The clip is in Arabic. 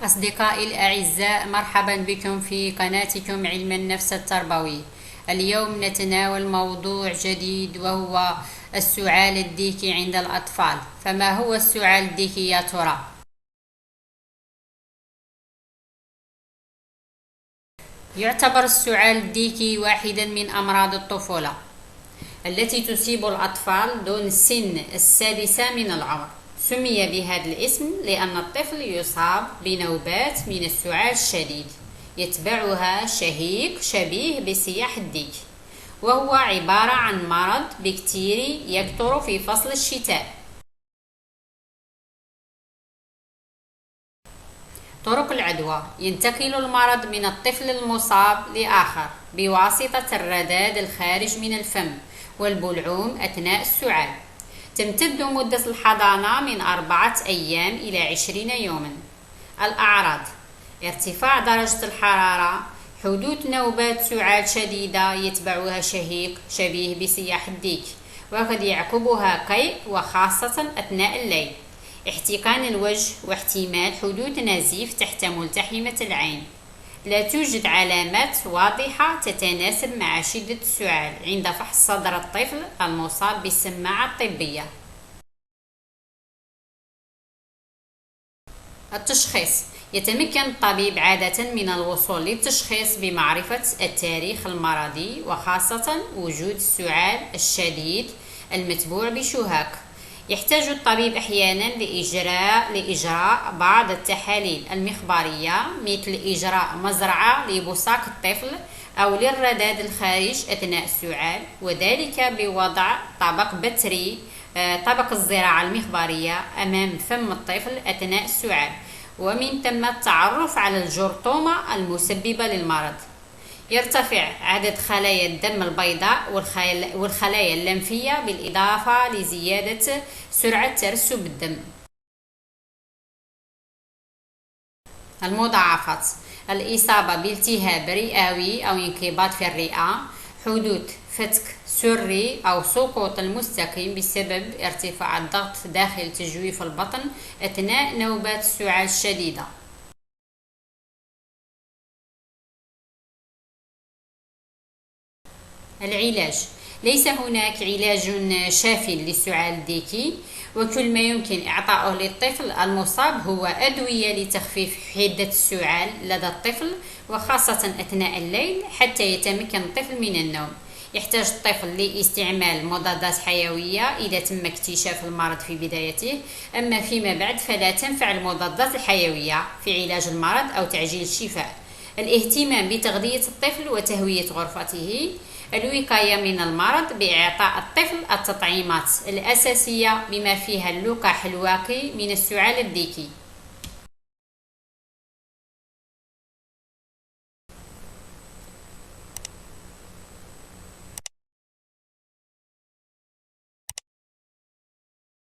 أصدقائي الأعزاء، مرحبا بكم في قناتكم علم النفس التربوي. اليوم نتناول موضوع جديد وهو السعال الديكي عند الأطفال. فما هو السعال الديكي يا ترى؟ يعتبر السعال الديكي واحدا من أمراض الطفولة التي تصيب الأطفال دون سن 6 من العمر. سمي بهذا الاسم لأن الطفل يصاب بنوبات من السعال الشديد يتبعها شهيق شبيه بصياح الديك، وهو عبارة عن مرض بكتيري يكثر في فصل الشتاء. طرق العدوى: ينتقل المرض من الطفل المصاب لآخر بواسطة الرذاذ الخارج من الفم والبلعوم أثناء السعال. تمتد مدة الحضانة من 4 أيام إلى 20 يوما. الأعراض: ارتفاع درجة الحرارة، حدوث نوبات سعال شديدة يتبعها شهيق شبيه بصياح الديك، وقد يعقبها قيء وخاصة أثناء الليل، احتقان الوجه، واحتمال حدوث نزيف تحت ملتحمة العين. لا توجد علامات واضحة تتناسب مع شدة السعال عند فحص صدر الطفل المصاب بالسماعة الطبية. التشخيص: يتمكن الطبيب عادة من الوصول للتشخيص بمعرفة التاريخ المرضي، وخاصة وجود السعال الشديد المتبوع بشهاق. يحتاج الطبيب أحيانا لإجراء بعض التحاليل المخبرية، مثل إجراء مزرعة لبصاق الطفل أو للرذاذ الخارج أثناء السعال، وذلك بوضع طبق بتري طبق الزراعة المخبرية أمام فم الطفل أثناء السعال، ومن ثم التعرف على الجرثومة المسببة للمرض. يرتفع عدد خلايا الدم البيضاء والخلايا اللمفية، بالإضافة لزيادة سرعة ترسب الدم. المضاعفات: الإصابة بالتهاب رئوي أو انقباض في الرئة، حدوث فتك سري أو سقوط المستقيم بسبب ارتفاع الضغط داخل تجويف البطن أثناء نوبات السعال الشديدة. العلاج: ليس هناك علاج شاف للسعال الديكي، وكل ما يمكن إعطاؤه للطفل المصاب هو أدوية لتخفيف حدة السعال لدى الطفل، وخاصة أثناء الليل حتى يتمكن الطفل من النوم. يحتاج الطفل لاستعمال مضادات حيوية إذا تم اكتشاف المرض في بدايته، أما فيما بعد فلا تنفع المضادات الحيوية في علاج المرض أو تعجيل الشفاء. الاهتمام بتغذية الطفل وتهوية غرفته. الوقاية من المرض بإعطاء الطفل التطعيمات الأساسية بما فيها اللقاح الواقي من السعال الديكي.